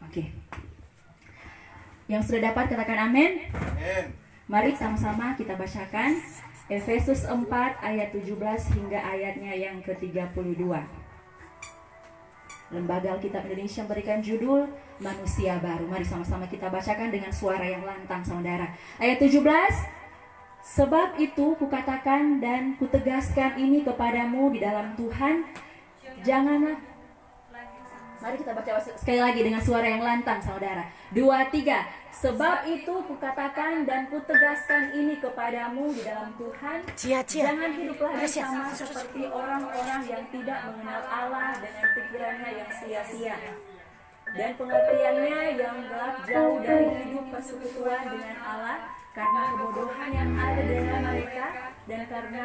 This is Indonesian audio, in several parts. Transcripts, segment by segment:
Oke. Yang sudah dapat katakan amin. Amin. Mari sama-sama kita bacakan Efesus 4 ayat 17 hingga ayatnya yang ke-32. Lembaga Alkitab Indonesia memberikan judul Manusia Baru. Mari sama-sama kita bacakan dengan suara yang lantang, saudara. Ayat 17. Sebab itu kukatakan dan kutegaskan ini kepadamu di dalam Tuhan, janganlah. Mari kita baca sekali lagi dengan suara yang lantang, saudara. 2, 3. Sebab itu kukatakan dan kutegaskan ini kepadamu di dalam Tuhan, jangan hidup lagi sama seperti orang-orang yang tidak mengenal Allah dengan pikirannya yang sia-sia dan pengertiannya yang gelap jauh dari hidup persekutuan dengan Allah, karena kebodohan yang ada di dalam mereka dan karena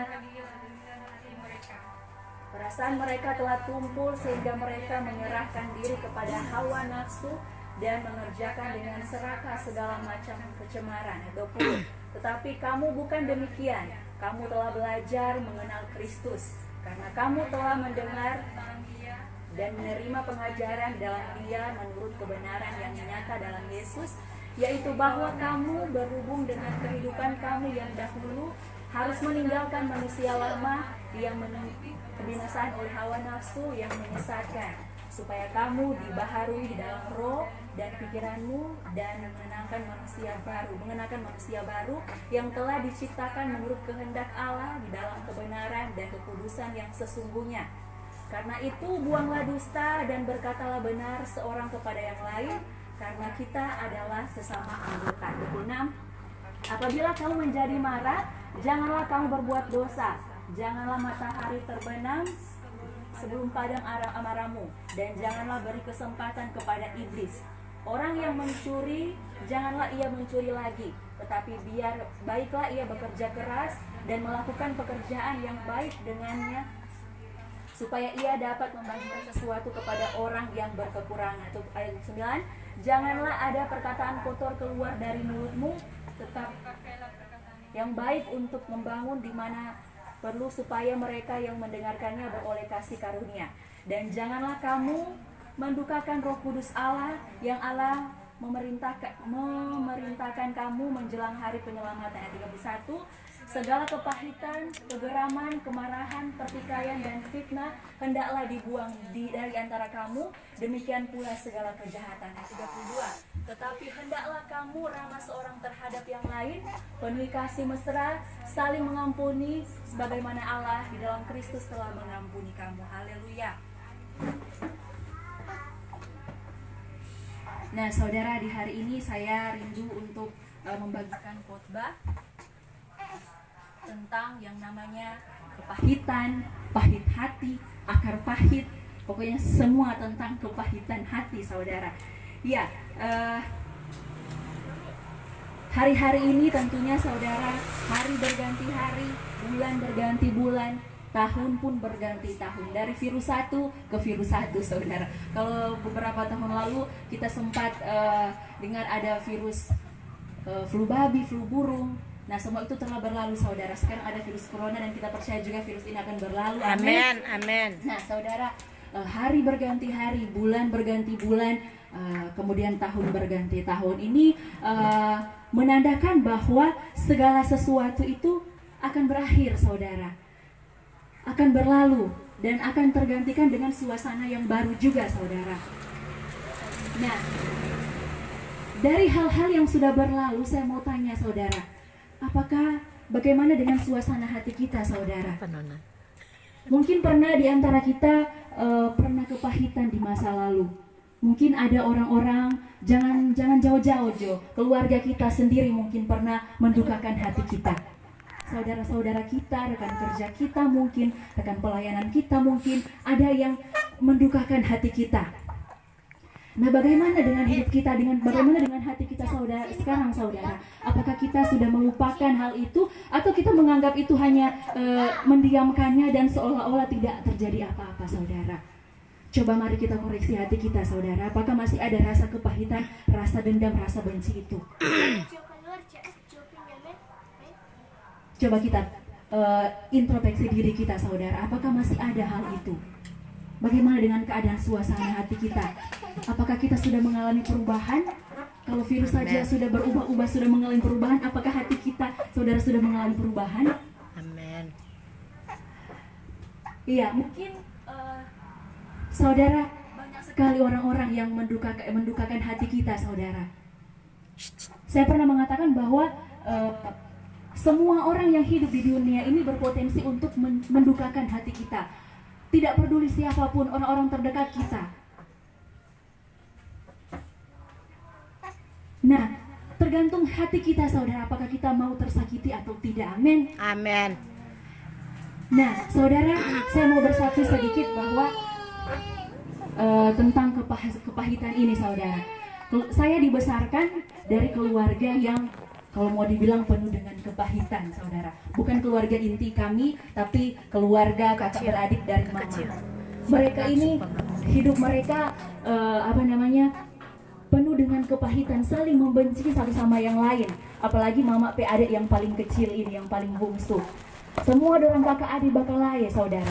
perasaan mereka telah tumpul sehingga mereka menyerahkan diri kepada hawa nafsu dan mengerjakan dengan serakah segala macam kecemaran. 20. Tetapi kamu bukan demikian. Kamu telah belajar mengenal Kristus, karena kamu telah mendengar dan menerima pengajaran dalam Dia menurut kebenaran yang nyata dalam Yesus, yaitu bahwa kamu berhubung dengan kehidupan kamu yang dahulu harus meninggalkan manusia lama yang kebinasaan oleh hawa nafsu yang menyesatkan, supaya kamu dibaharui dalam roh dan pikiranmu dan mengenakan manusia baru yang telah diciptakan menurut kehendak Allah di dalam kebenaran dan kekudusan yang sesungguhnya. Karena itu buanglah dusta dan berkatalah benar seorang kepada yang lain, karena kita adalah sesama anggota. 26. Apabila kamu menjadi marah, janganlah kamu berbuat dosa. Janganlah matahari terbenam sebelum padam amarahmu, dan janganlah beri kesempatan kepada iblis. Orang yang mencuri, janganlah ia mencuri lagi, tetapi baiklah ia bekerja keras dan melakukan pekerjaan yang baik dengannya, supaya ia dapat membagikan sesuatu kepada orang yang berkekurangan. Ayat 9. Janganlah ada perkataan kotor keluar dari mulutmu, tetap yang baik untuk membangun di mana perlu, supaya mereka yang mendengarkannya beroleh kasih karunia. Dan janganlah kamu mendukakan Roh Kudus Allah yang Allah memerintahkan kamu menjelang hari penyelamatan. Ayat 31. Segala kepahitan, kegeraman, kemarahan, pertikaian, dan fitnah hendaklah dibuang dari antara kamu, demikian pula segala kejahatan. Ayat 32. Tetapi hendaklah kamu ramah seorang terhadap yang lain, penuhi kasih mesra, saling mengampuni, sebagaimana Allah di dalam Kristus telah mengampuni kamu. Haleluya. Nah, saudara, di hari ini saya rindu untuk membagikan khotbah tentang yang namanya kepahitan, pahit hati, akar pahit, pokoknya semua tentang kepahitan hati, saudara. Ya, hari-hari ini tentunya, saudara, hari berganti hari, bulan berganti bulan, tahun pun berganti tahun, dari virus satu ke virus satu, saudara. Kalau beberapa tahun lalu kita sempat dengar ada virus flu babi, flu burung. Nah, semua itu telah berlalu, saudara. Sekarang ada virus corona dan kita percaya juga virus ini akan berlalu. Amin, amin. Nah, saudara, hari berganti hari, bulan berganti bulan, kemudian tahun berganti tahun. Ini menandakan bahwa segala sesuatu itu akan berakhir, saudara, akan berlalu dan akan tergantikan dengan suasana yang baru juga, saudara. Nah, dari hal-hal yang sudah berlalu, saya mau tanya, saudara, bagaimana dengan suasana hati kita, saudara? Mungkin pernah di antara kita pernah kepahitan di masa lalu. Mungkin ada orang-orang, jangan jauh-jauh, keluarga kita sendiri mungkin pernah mendukakan hati kita. Saudara-saudara kita, rekan kerja kita mungkin, rekan pelayanan kita mungkin, ada yang mendukakan hati kita. Nah, bagaimana dengan hidup kita, bagaimana dengan hati kita, saudara, sekarang, saudara? Apakah kita sudah melupakan hal itu, atau kita menganggap itu hanya mendiamkannya dan seolah-olah tidak terjadi apa-apa, saudara? Coba mari kita koreksi hati kita, saudara. Apakah masih ada rasa kepahitan, rasa dendam, rasa benci itu? Coba kita introspeksi diri kita, saudara. Apakah masih ada hal itu? Bagaimana dengan keadaan suasana hati kita? Apakah kita sudah mengalami perubahan? Kalau virus saja sudah berubah-ubah, sudah mengalami perubahan, apakah hati kita, saudara, sudah mengalami perubahan? Amin. Iya, mungkin saudara, banyak sekali orang-orang yang mendukakan hati kita, saudara. Saya pernah mengatakan bahwa semua orang yang hidup di dunia ini berpotensi untuk mendukakan hati kita. Tidak peduli siapapun orang-orang terdekat kita. Nah, tergantung hati kita, saudara, apakah kita mau tersakiti atau tidak. Amin. Amin. Nah, saudara, saya mau bersaksi sedikit bahwa tentang kepahitan ini, saudara. Saya dibesarkan dari keluarga yang kalau mau dibilang penuh dengan kepahitan, saudara. Bukan keluarga inti kami, tapi keluarga kakak beradik dari mama. Mereka ini hidup mereka penuh dengan kepahitan, saling membenci satu sama yang lain. Apalagi mama adik yang paling kecil ini, yang paling bungsu. Semua dorang kakak adik bakal lain, saudara.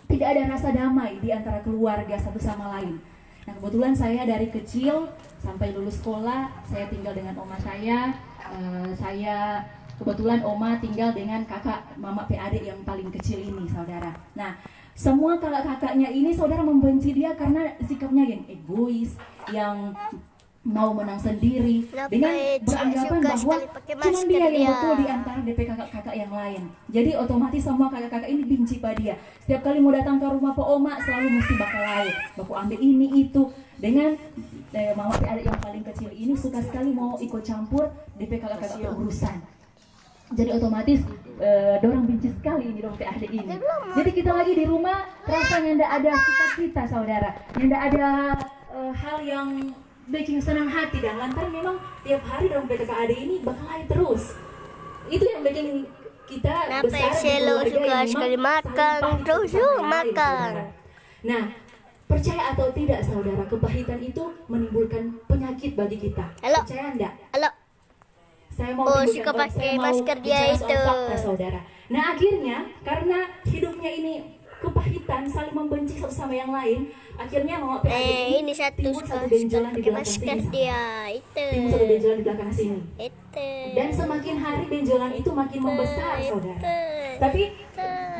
Tidak ada rasa damai di antara keluarga satu sama lain. Nah, kebetulan saya dari kecil sampai lulus sekolah, saya tinggal dengan oma saya. Saya kebetulan oma tinggal dengan kakak mama adik yang paling kecil ini, saudara. Nah, semua kakak-kakaknya ini, saudara, membenci dia karena sikapnya yang egois, yang mau menang sendiri, dengan beranggapan bahwa cuma dia yang betul di antara DP kakak-kakak yang lain. Jadi otomatis semua kakak-kakak ini benci pada dia. Setiap kali mau datang ke rumah Pak Oma selalu mesti bakal lain, baku ambil ini itu. Dengan mama adik yang paling kecil ini suka sekali mau ikut campur DP kakak-kakak urusan. Jadi otomatis dorang benci sekali ini dong adik ini. Jadi kita lagi di rumah rasanya ndak ada sukacita, saudara, ndak ada hal yang bikin senang hati, dan lantaran memang tiap hari dong kakak adik ini bakal lain terus. Itu yang bikin kita besar di keluarga yang sekali makan, terus makan. Nah, percaya atau tidak, saudara, kepahitan itu menimbulkan penyakit bagi kita. Percaya enggak? Halo. Saya mau suka pakai masker dia itu. Fakta, saudara. Nah, akhirnya karena hidupnya ini kepahitan, saling membenci satu sama yang lain, akhirnya mama ini satu benjolan di belakang masker sini. dia itu. Timbul satu benjolan di belakang sini. Itu. Dan semakin hari benjolan itu makin membesar, saudara. Tapi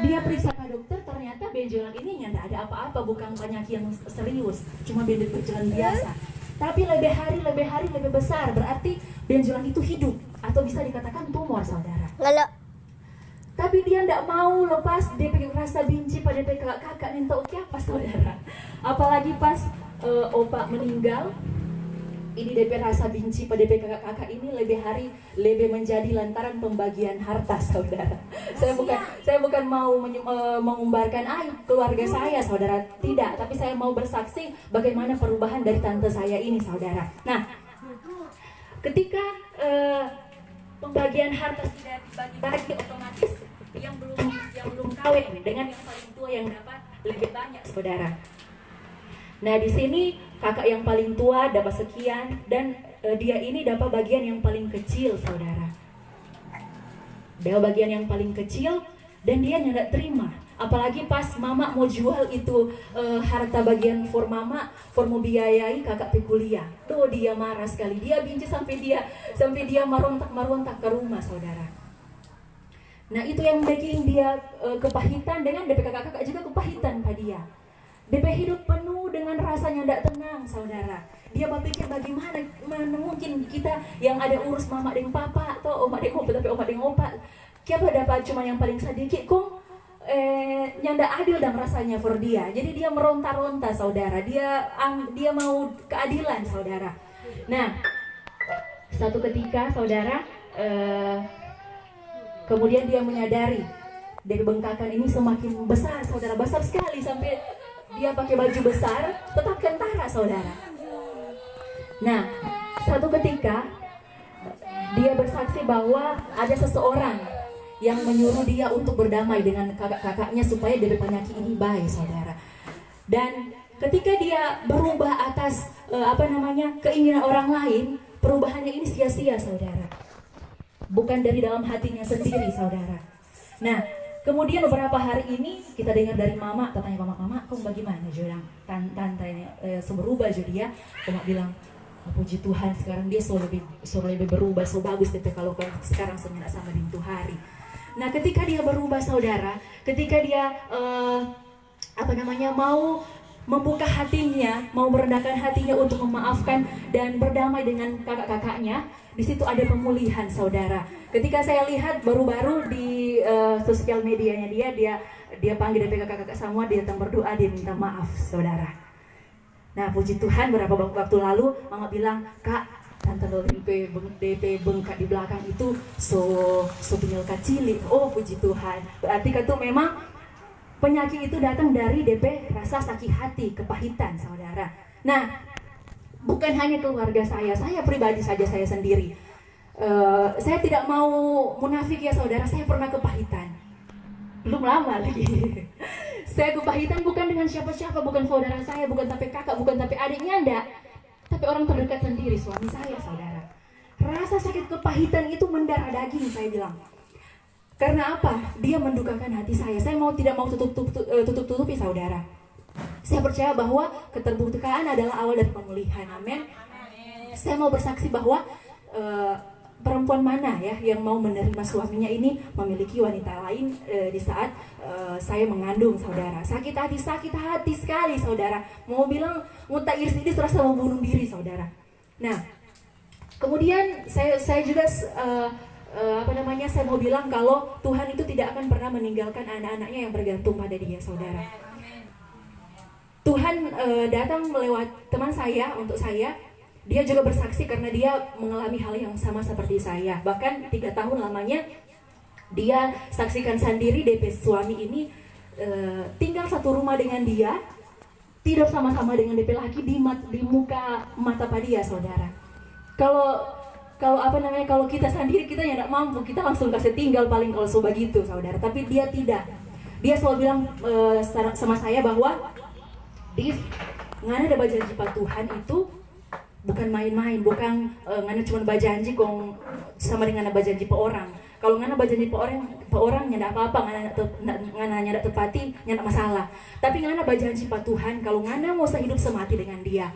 dia periksa ke dokter, ternyata benjolan ini tidak ada apa-apa, bukan penyakit yang serius, cuma benjolan biasa. Tapi lebih hari lebih besar, berarti benjolan itu hidup atau bisa dikatakan tumor, saudara. Halo. Tapi dia tidak mau lepas DP rasa benci pada DP kakak nih, tahu apa, saudara. Apalagi pas opa meninggal, ini DP rasa benci pada DP kakak ini lebih menjadi lantaran pembagian harta, saudara. Saya bukan mau mengumbarkan keluarga saya, saudara, tidak. Tapi saya mau bersaksi bagaimana perubahan dari tante saya ini, saudara. Nah, ketika pembagian harta sudah dibagi-bagi, otomatis yang belum kawin dengan yang paling tua yang dapat lebih banyak, saudara. Nah, di sini kakak yang paling tua dapat sekian, dan dia ini dapat bagian yang paling kecil, saudara. Dia bagian yang paling kecil dan dia tidak terima. Apalagi pas mama mau jual itu harta bagian for mama, for mau biayai kakak kuliah. Tuh dia marah sekali, dia benci sampai dia merontak ke rumah, saudara. Nah, itu yang bikin dia kepahitan, dengan DP kakak-kakak juga kepahitan pada dia. DP hidup penuh dengan rasanya tidak tenang, saudara. Dia berpikir bagaimana mungkin kita yang ada urus mama dengan papa atau oma dengan opa, tapi oma dengan opa siapa dapat cuma yang paling sedikit kok yang tidak adil dan rasanya for dia. Jadi dia meronta-ronta, saudara. Dia mau keadilan, saudara. Nah, satu ketika, saudara, kemudian dia menyadari dari bengkakan ini semakin besar, saudara, besar sekali sampai dia pakai baju besar, tetap kentara, saudara. Nah, satu ketika dia bersaksi bahwa ada seseorang yang menyuruh dia untuk berdamai dengan kakak-kakaknya supaya dari penyakit ini baik, saudara. Dan ketika dia berubah atas keinginan orang lain, perubahannya ini sia-sia, saudara. Bukan dari dalam hatinya sendiri, saudara. Nah, Kemudian beberapa hari ini kita dengar dari mama, tanya mama, kamu bagaimana Jodang? Tante ini berubah jadi ya. Mama bilang, oh, puji Tuhan sekarang dia sudah lebih berubah, so bagus deh kalau sekarang senyap sama di hari. Nah ketika dia berubah saudara, ketika dia mau membuka hatinya, mau merendahkan hatinya untuk memaafkan dan berdamai dengan kakak-kakaknya, di situ ada pemulihan saudara. Ketika saya lihat baru-baru di sosial medianya dia panggil DP kakak-kakak semua, dia datang berdoa, dia minta maaf saudara. Nah puji Tuhan beberapa waktu lalu mama bilang, kak, tante DP bengkak di belakang itu so penyelkat cilik. Oh puji Tuhan, berarti kan tuh memang penyakit itu datang dari DP rasa sakit hati, kepahitan saudara. Nah bukan hanya keluarga saya pribadi saja, saya sendiri. Saya tidak mau munafik ya saudara, saya pernah kepahitan. Belum lama lagi. Saya kepahitan bukan dengan siapa-siapa, bukan saudara saya, bukan tapi kakak, bukan tapi adiknya, enggak. Tapi orang terdekat sendiri, suami saya saudara. Rasa sakit kepahitan itu mendarah daging, saya bilang. Karena apa? Dia mendukakan hati saya. Saya tidak mau tutup-tutupi saudara. Saya percaya bahwa keterbukaan adalah awal dari pemulihan. Amin. Saya mau bersaksi bahwa perempuan mana ya yang mau menerima suaminya ini memiliki wanita lain di saat saya mengandung saudara. Sakit hati sekali saudara. Mau bilang muntah iris ini serasa mau bunuh diri saudara. Nah kemudian saya juga saya mau bilang kalau Tuhan itu tidak akan pernah meninggalkan anak-anaknya yang bergantung pada dia saudara. Tuhan datang melewat teman saya untuk saya. Dia juga bersaksi karena dia mengalami hal yang sama seperti saya. Bahkan 3 tahun lamanya dia saksikan sendiri DP suami ini tinggal satu rumah dengan dia, tidur sama-sama dengan DP laki di muka mata dia saudara. Kalau kita sendiri kita ya tidak mampu, kita langsung kasih tinggal paling kalau begitu saudara. Tapi dia tidak. Dia selalu bilang sama saya bahwa ngana ada janji Pak Tuhan itu bukan main-main, bukan ngana cuma berjanji kong sama dengan berjanji pe orang. Kalau ngana berjanji pe orang nyanda apa-apa, ngana nyanda tepati, nyanda masalah. Tapi ngana berjanji Pak Tuhan kalau ngana mau sehidup semati dengan dia.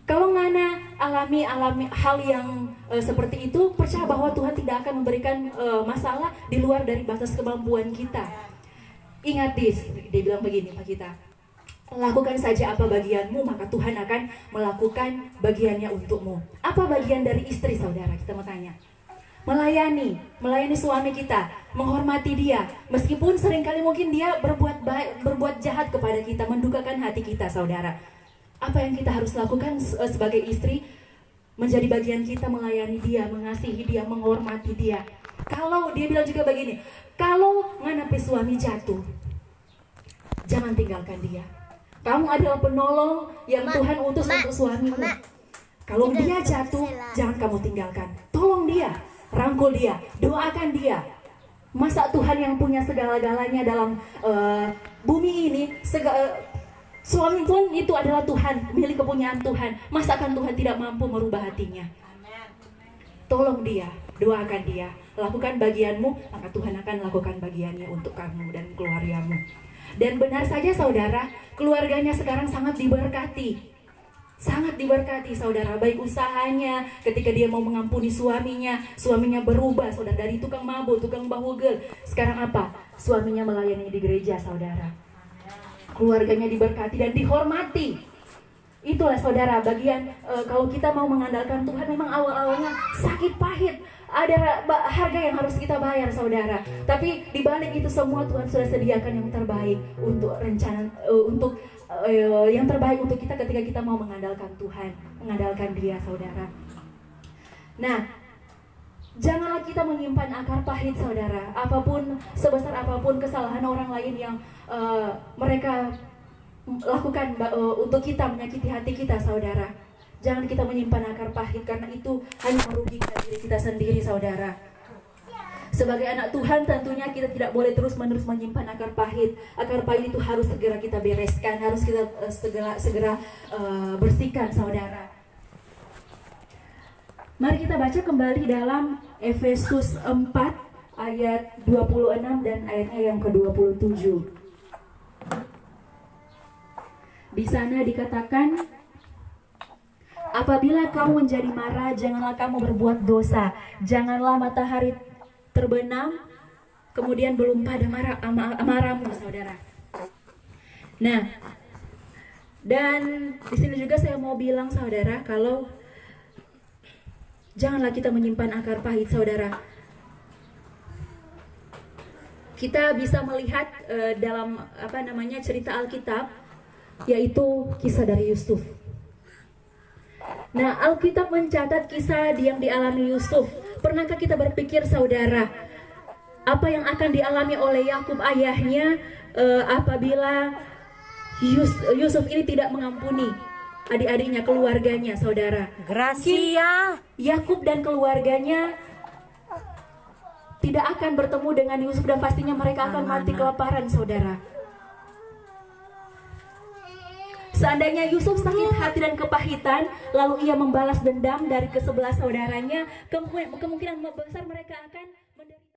Kalau ngana alami hal yang seperti itu, percaya bahwa Tuhan tidak akan memberikan masalah di luar dari batas kemampuan kita. Ingat dia bilang begini Pak kita. Lakukan saja apa bagianmu, maka Tuhan akan melakukan bagiannya untukmu. Apa bagian dari istri saudara? Kita mau tanya. Melayani suami kita, menghormati dia, meskipun seringkali mungkin dia berbuat jahat kepada kita, mendukakan hati kita saudara. Apa yang kita harus lakukan sebagai istri? Menjadi bagian kita melayani dia, mengasihi dia, menghormati dia. Kalau dia bilang juga begini, kalau nganapi suami jatuh, jangan tinggalkan dia. Kamu adalah penolong yang Tuhan utus untuk suamimu. Kalau dia jatuh, jangan kamu tinggalkan. Tolong dia, rangkul dia, doakan dia. Masa Tuhan yang punya segala-galanya dalam bumi ini, suami pun itu adalah Tuhan, milik kepunyaan Tuhan. Masakan Tuhan tidak mampu merubah hatinya? Tolong dia, doakan dia, lakukan bagianmu, maka Tuhan akan lakukan bagiannya untuk kamu dan keluargamu. Dan benar saja saudara, keluarganya sekarang sangat diberkati. Sangat diberkati saudara, baik usahanya, ketika dia mau mengampuni suaminya berubah saudara, dari tukang mabuk, tukang bahugel. Sekarang apa? Suaminya melayani di gereja saudara. Keluarganya diberkati dan dihormati. Itulah saudara bagian kalau kita mau mengandalkan Tuhan, memang awal-awalnya sakit pahit. Ada harga yang harus kita bayar saudara. Tapi di balik itu semua Tuhan sudah sediakan yang terbaik untuk rencana yang terbaik untuk kita ketika kita mau mengandalkan Tuhan, mengandalkan Dia saudara. Nah, janganlah kita menyimpan akar pahit saudara. Apapun sebesar apapun kesalahan orang lain yang mereka lakukan untuk kita, menyakiti hati kita saudara. Jangan kita menyimpan akar pahit, karena itu hanya merugikan diri kita sendiri saudara. Sebagai anak Tuhan tentunya kita tidak boleh terus-menerus menyimpan akar pahit. Akar pahit itu harus segera kita bereskan, harus kita segera bersihkan saudara. Mari kita baca kembali dalam Efesus 4 ayat 26 dan ayatnya yang ke-27. Di sana dikatakan, apabila kamu menjadi marah, janganlah kamu berbuat dosa. Janganlah matahari terbenam, kemudian belum pada marahmu, saudara. Nah, dan di sini juga saya mau bilang, saudara, kalau janganlah kita menyimpan akar pahit, saudara. Kita bisa melihat dalam cerita Alkitab, yaitu kisah dari Yusuf. Nah, Alkitab mencatat kisah yang dialami Yusuf. Pernahkah kita berpikir, saudara, apa yang akan dialami oleh Yakub ayahnya apabila Yusuf ini tidak mengampuni adik-adiknya, keluarganya, saudara? Gracia. Yakub dan keluarganya tidak akan bertemu dengan Yusuf dan pastinya mereka akan mati kelaparan, saudara. Seandainya Yusuf sakit hati dan kepahitan, lalu ia membalas dendam dari ke-11 saudaranya, kemungkinan besar mereka akan menderita.